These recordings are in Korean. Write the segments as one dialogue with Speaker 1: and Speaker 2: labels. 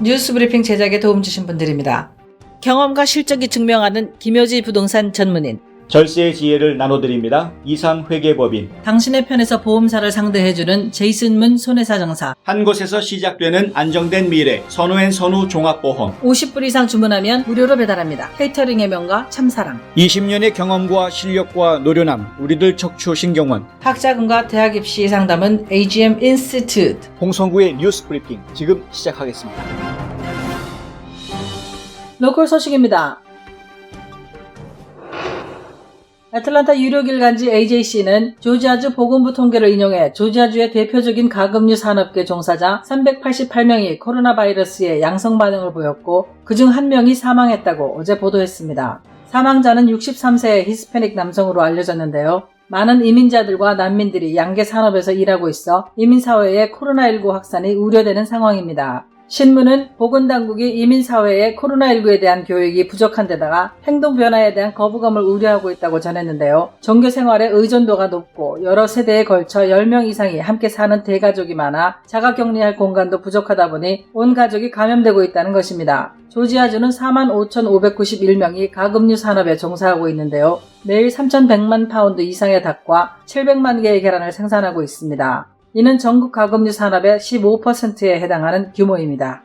Speaker 1: 뉴스브리핑 제작에 도움 주신 분들입니다. 경험과 실적이 증명하는 김효지 부동산 전문인,
Speaker 2: 절세의 지혜를 나눠드립니다. 이상회계법인,
Speaker 1: 당신의 편에서 보험사를 상대해주는 제이슨문 손해사정사,
Speaker 2: 한 곳에서 시작되는 안정된 미래 선우앤선우 종합보험,
Speaker 1: 50불 이상 주문하면 무료로 배달합니다. 케이터링의 명가 참사랑,
Speaker 2: 20년의 경험과 실력과 노련함 우리들 척추신경원,
Speaker 1: 학자금과 대학 입시 상담은 AGM 인스티튜트.
Speaker 2: 홍성구의 뉴스브리핑 지금 시작하겠습니다.
Speaker 1: 로컬 소식입니다. 애틀란타 유료길간지 AJC는 조지아주 보건부 통계를 인용해 조지아주의 대표적인 가금류 산업계 종사자 388명이 코로나 바이러스에 양성 반응을 보였고 그중 1명이 사망했다고 어제 보도했습니다. 사망자는 63세의 히스패닉 남성으로 알려졌는데요. 많은 이민자들과 난민들이 양계 산업에서 일하고 있어 이민사회의 코로나19 확산이 우려되는 상황입니다. 신문은 보건당국이 이민사회의 코로나19에 대한 교육이 부족한 데다가 행동 변화에 대한 거부감을 우려하고 있다고 전했는데요. 종교생활의 의존도가 높고 여러 세대에 걸쳐 10명 이상이 함께 사는 대가족이 많아 자가격리할 공간도 부족하다 보니 온 가족이 감염되고 있다는 것입니다. 조지아주는 45,591명이 가금류 산업에 종사하고 있는데요. 매일 3,100만 파운드 이상의 닭과 700만 개의 계란을 생산하고 있습니다. 이는 전국 가금류 산업의 15%에 해당하는 규모입니다.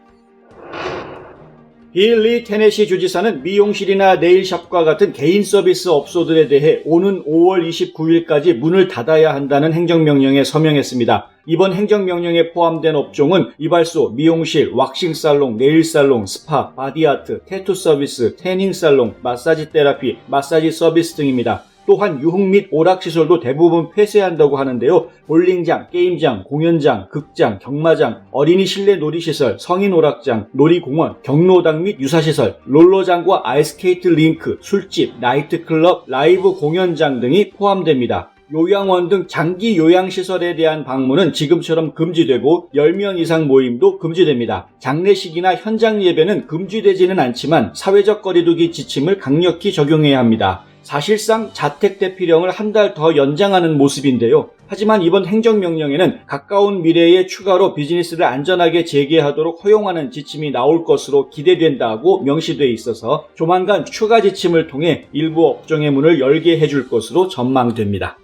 Speaker 2: 빌리 테네시 주지사는 미용실이나 네일샵과 같은 개인 서비스 업소들에 대해 오는 5월 29일까지 문을 닫아야 한다는 행정명령에 서명했습니다. 이번 행정명령에 포함된 업종은 이발소, 미용실, 왁싱살롱, 네일살롱, 스파, 바디아트, 태투 서비스, 태닝살롱, 마사지 테라피, 마사지 서비스 등입니다. 또한 유흥 및 오락시설도 대부분 폐쇄한다고 하는데요. 볼링장, 게임장, 공연장, 극장, 경마장, 어린이 실내 놀이시설, 성인 오락장, 놀이공원, 경로당 및 유사시설, 롤러장과 아이스케이트 링크, 술집, 나이트클럽, 라이브 공연장 등이 포함됩니다. 요양원 등 장기 요양시설에 대한 방문은 지금처럼 금지되고 10명 이상 모임도 금지됩니다. 장례식이나 현장 예배는 금지되지는 않지만 사회적 거리두기 지침을 강력히 적용해야 합니다. 사실상 자택 대피령을 한 달 더 연장하는 모습인데요. 하지만 이번 행정명령에는 가까운 미래에 추가로 비즈니스를 안전하게 재개하도록 허용하는 지침이 나올 것으로 기대된다고 명시돼 있어서 조만간 추가 지침을 통해 일부 업종의 문을 열게 해줄 것으로 전망됩니다.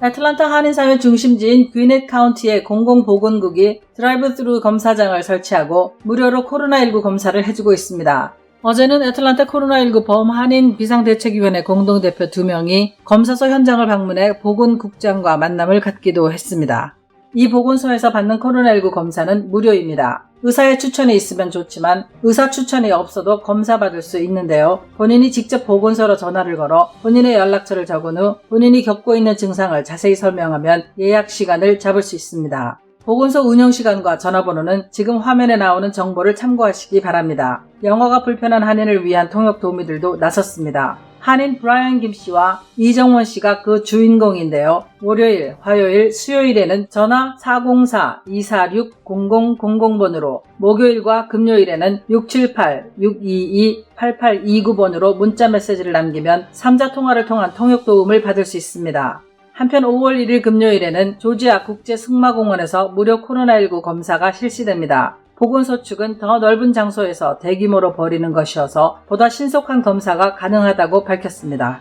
Speaker 1: 애틀란타 한인사회 중심지인 귀넷 카운티의 공공보건국이 드라이브-스루 검사장을 설치하고 무료로 코로나19 검사를 해주고 있습니다. 어제는 애틀란타 코로나19 범한인 비상대책위원회 공동대표 2명이 검사소 현장을 방문해 보건국장과 만남을 갖기도 했습니다. 이 보건소에서 받는 코로나19 검사는 무료입니다. 의사의 추천이 있으면 좋지만 의사 추천이 없어도 검사받을 수 있는데요. 본인이 직접 보건소로 전화를 걸어 본인의 연락처를 적은 후 본인이 겪고 있는 증상을 자세히 설명하면 예약 시간을 잡을 수 있습니다. 보건소 운영시간과 전화번호는 지금 화면에 나오는 정보를 참고하시기 바랍니다. 영어가 불편한 한인을 위한 통역 도우미들도 나섰습니다. 한인 브라이언 김씨와 이정원 씨가 그 주인공인데요. 월요일, 화요일, 수요일에는 전화 404-246-0000번으로, 목요일과 금요일에는 678-622-8829번으로 문자 메시지를 남기면 3자 통화를 통한 통역 도움을 받을 수 있습니다. 한편 5월 1일 금요일에는 조지아 국제승마공원에서 무료 코로나19 검사가 실시됩니다. 보건소 측은 더 넓은 장소에서 대규모로 벌이는 것이어서 보다 신속한 검사가 가능하다고 밝혔습니다.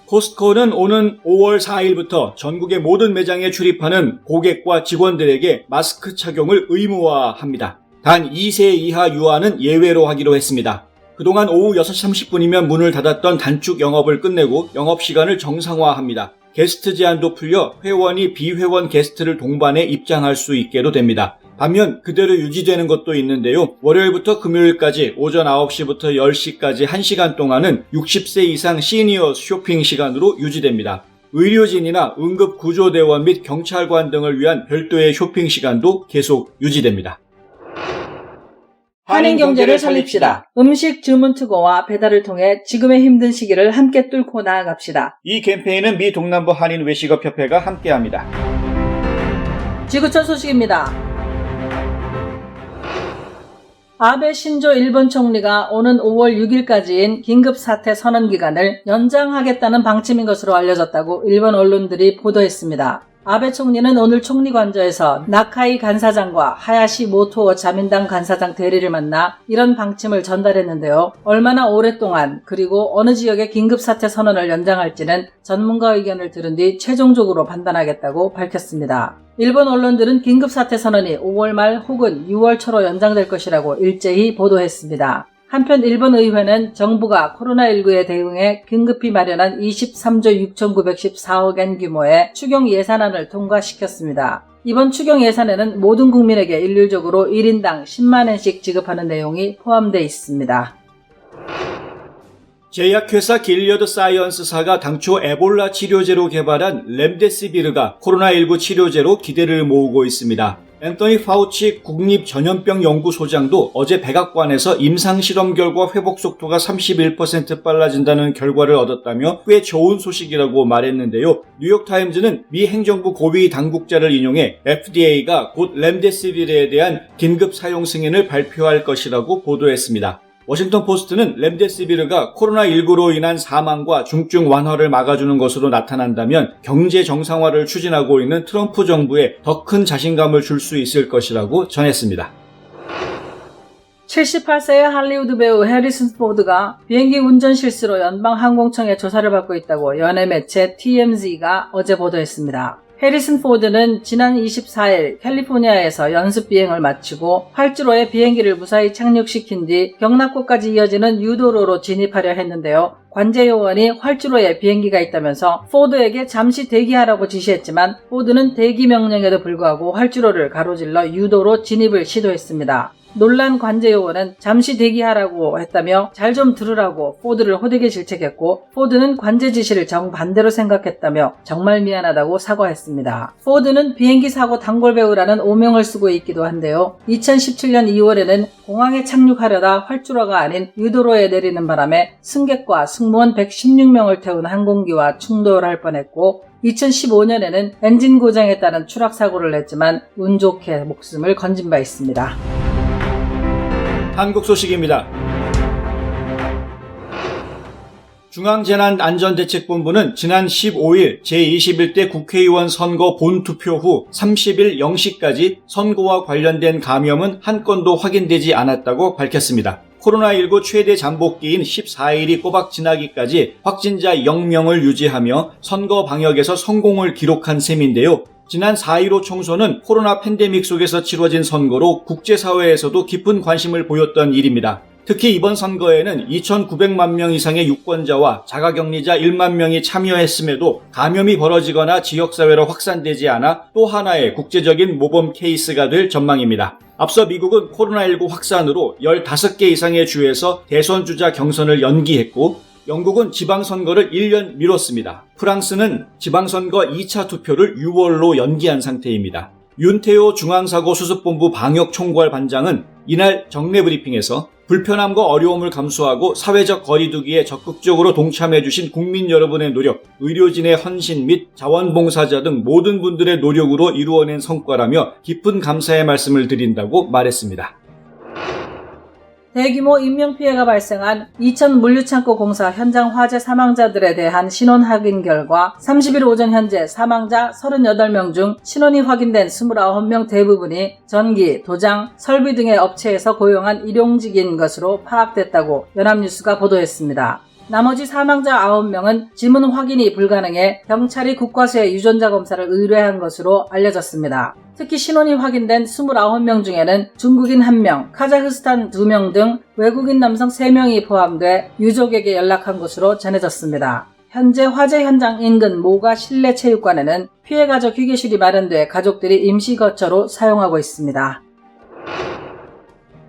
Speaker 2: 코스트코는 오는 5월 4일부터 전국의 모든 매장에 출입하는 고객과 직원들에게 마스크 착용을 의무화합니다. 단 2세 이하 유아는 예외로 하기로 했습니다. 그동안 오후 6시 30분이면 문을 닫았던 단축 영업을 끝내고 영업시간을 정상화합니다. 게스트 제한도 풀려 회원이 비회원 게스트를 동반해 입장할 수 있게도 됩니다. 반면 그대로 유지되는 것도 있는데요. 월요일부터 금요일까지 오전 9시부터 10시까지 1시간 동안은 60세 이상 시니어 쇼핑 시간으로 유지됩니다. 의료진이나 응급구조대원 및 경찰관 등을 위한 별도의 쇼핑 시간도 계속 유지됩니다.
Speaker 1: 한인 경제를 살립시다. 음식 주문 투고와 배달을 통해 지금의 힘든 시기를 함께 뚫고 나아갑시다.
Speaker 2: 이 캠페인은 미 동남부 한인 외식업협회가 함께합니다.
Speaker 1: 지구촌 소식입니다. 아베 신조 일본 총리가 오는 5월 6일까지인 긴급사태 선언 기간을 연장하겠다는 방침인 것으로 알려졌다고 일본 언론들이 보도했습니다. 아베 총리는 오늘 총리관저에서 나카이 간사장과 하야시 모토 자민당 간사장 대리를 만나 이런 방침을 전달했는데요. 얼마나 오랫동안 그리고 어느 지역의 긴급사태 선언을 연장할지는 전문가 의견을 들은 뒤 최종적으로 판단하겠다고 밝혔습니다. 일본 언론들은 긴급사태 선언이 5월 말 혹은 6월 초로 연장될 것이라고 일제히 보도했습니다. 한편 일본 의회는 정부가 코로나19에 대응해 긴급히 마련한 23조 6,914억 엔 규모의 추경 예산안을 통과시켰습니다. 이번 추경 예산에는 모든 국민에게 일률적으로 1인당 10만 엔씩 지급하는 내용이 포함되어 있습니다.
Speaker 2: 제약회사 길리어드 사이언스사가 당초 에볼라 치료제로 개발한 렘데시비르가 코로나19 치료제로 기대를 모으고 있습니다. 앤토니 파우치 국립전염병연구소장도 어제 백악관에서 임상실험 결과 회복 속도가 31% 빨라진다는 결과를 얻었다며 꽤 좋은 소식이라고 말했는데요. 뉴욕타임즈는 미 행정부 고위 당국자를 인용해 FDA가 곧 렘데시비르에 대한 긴급 사용 승인을 발표할 것이라고 보도했습니다. 워싱턴 포스트는 렘데시비르가 코로나19로 인한 사망과 중증 완화를 막아주는 것으로 나타난다면 경제 정상화를 추진하고 있는 트럼프 정부에 더 큰 자신감을 줄 수 있을 것이라고 전했습니다.
Speaker 1: 78세의 할리우드 배우 해리슨 포드가 비행기 운전 실수로 연방항공청의 조사를 받고 있다고 연예 매체 TMZ가 어제 보도했습니다. 해리슨 포드는 지난 24일 캘리포니아에서 연습 비행을 마치고 활주로에 비행기를 무사히 착륙시킨 뒤 경납고까지 이어지는 유도로로 진입하려 했는데요. 관제 요원이 활주로에 비행기가 있다면서 포드에게 잠시 대기하라고 지시했지만 포드는 대기 명령에도 불구하고 활주로를 가로질러 유도로 진입을 시도했습니다. 놀란 관제 요원은 잠시 대기하라고 했다며 잘 좀 들으라고 포드를 호되게 질책했고 포드는 관제 지시를 정반대로 생각했다며 정말 미안하다고 사과했습니다. 포드는 비행기 사고 단골 배우라는 오명을 쓰고 있기도 한데요. 2017년 2월에는 공항에 착륙하려다 활주로가 아닌 유도로에 내리는 바람에 승객과 승무원 116명을 태운 항공기와 충돌할 뻔했고 2015년에는 엔진 고장에 따른 추락 사고를 냈지만 운 좋게 목숨을 건진 바 있습니다.
Speaker 2: 한국 소식입니다. 중앙재난안전대책본부는 지난 15일 제21대 국회의원 선거 본투표 후 30일 0시까지 선거와 관련된 감염은 한 건도 확인되지 않았다고 밝혔습니다. 코로나19 최대 잠복기인 14일이 꼬박 지나기까지 확진자 0명을 유지하며 선거 방역에서 성공을 기록한 셈인데요. 지난 4.15 총선은 코로나 팬데믹 속에서 치러진 선거로 국제사회에서도 깊은 관심을 보였던 일입니다. 특히 이번 선거에는 2,900만 명 이상의 유권자와 자가격리자 1만 명이 참여했음에도 감염이 벌어지거나 지역사회로 확산되지 않아 또 하나의 국제적인 모범 케이스가 될 전망입니다. 앞서 미국은 코로나19 확산으로 15개 이상의 주에서 대선주자 경선을 연기했고 영국은 지방선거를 1년 미뤘습니다. 프랑스는 지방선거 2차 투표를 6월로 연기한 상태입니다. 윤태호 중앙사고수습본부 방역총괄 반장은 이날 정례 브리핑에서 불편함과 어려움을 감수하고 사회적 거리두기에 적극적으로 동참해주신 국민 여러분의 노력, 의료진의 헌신 및 자원봉사자 등 모든 분들의 노력으로 이루어낸 성과라며 깊은 감사의 말씀을 드린다고 말했습니다.
Speaker 1: 대규모 인명피해가 발생한 이천 물류창고 공사 현장 화재 사망자들에 대한 신원 확인 결과 30일 오전 현재 사망자 38명 중 신원이 확인된 29명 대부분이 전기, 도장, 설비 등의 업체에서 고용한 일용직인 것으로 파악됐다고 연합뉴스가 보도했습니다. 나머지 사망자 9명은 지문 확인이 불가능해 경찰이 국과수에 유전자 검사를 의뢰한 것으로 알려졌습니다. 특히 신원이 확인된 29명 중에는 중국인 1명, 카자흐스탄 2명 등 외국인 남성 3명이 포함돼 유족에게 연락한 것으로 전해졌습니다. 현재 화재 현장 인근 모가 실내 체육관에는 피해 가족 휴게실이 마련돼 가족들이 임시 거처로 사용하고 있습니다.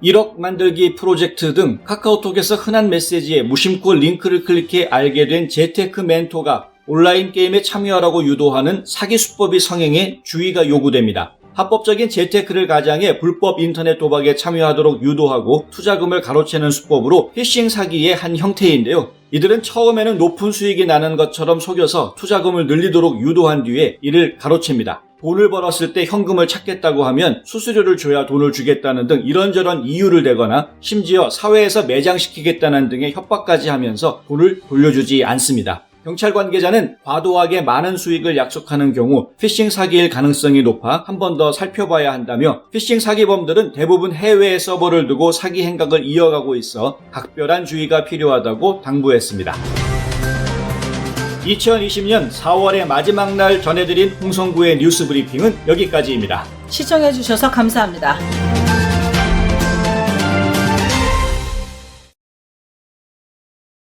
Speaker 2: 1억 만들기 프로젝트 등 카카오톡에서 흔한 메시지에 무심코 링크를 클릭해 알게 된 재테크 멘토가 온라인 게임에 참여하라고 유도하는 사기 수법이 성행해 주의가 요구됩니다. 합법적인 재테크를 가장해 불법 인터넷 도박에 참여하도록 유도하고 투자금을 가로채는 수법으로 피싱 사기의 한 형태인데요. 이들은 처음에는 높은 수익이 나는 것처럼 속여서 투자금을 늘리도록 유도한 뒤에 이를 가로챕니다. 돈을 벌었을 때 현금을 찾겠다고 하면 수수료를 줘야 돈을 주겠다는 등 이런저런 이유를 대거나 심지어 사회에서 매장시키겠다는 등의 협박까지 하면서 돈을 돌려주지 않습니다. 경찰 관계자는 과도하게 많은 수익을 약속하는 경우 피싱 사기일 가능성이 높아 한 번 더 살펴봐야 한다며 피싱 사기범들은 대부분 해외에 서버를 두고 사기 행각을 이어가고 있어 각별한 주의가 필요하다고 당부했습니다. 2020년 4월의 마지막 날 전해드린 홍성구의 뉴스 브리핑은 여기까지입니다.
Speaker 1: 시청해주셔서 감사합니다.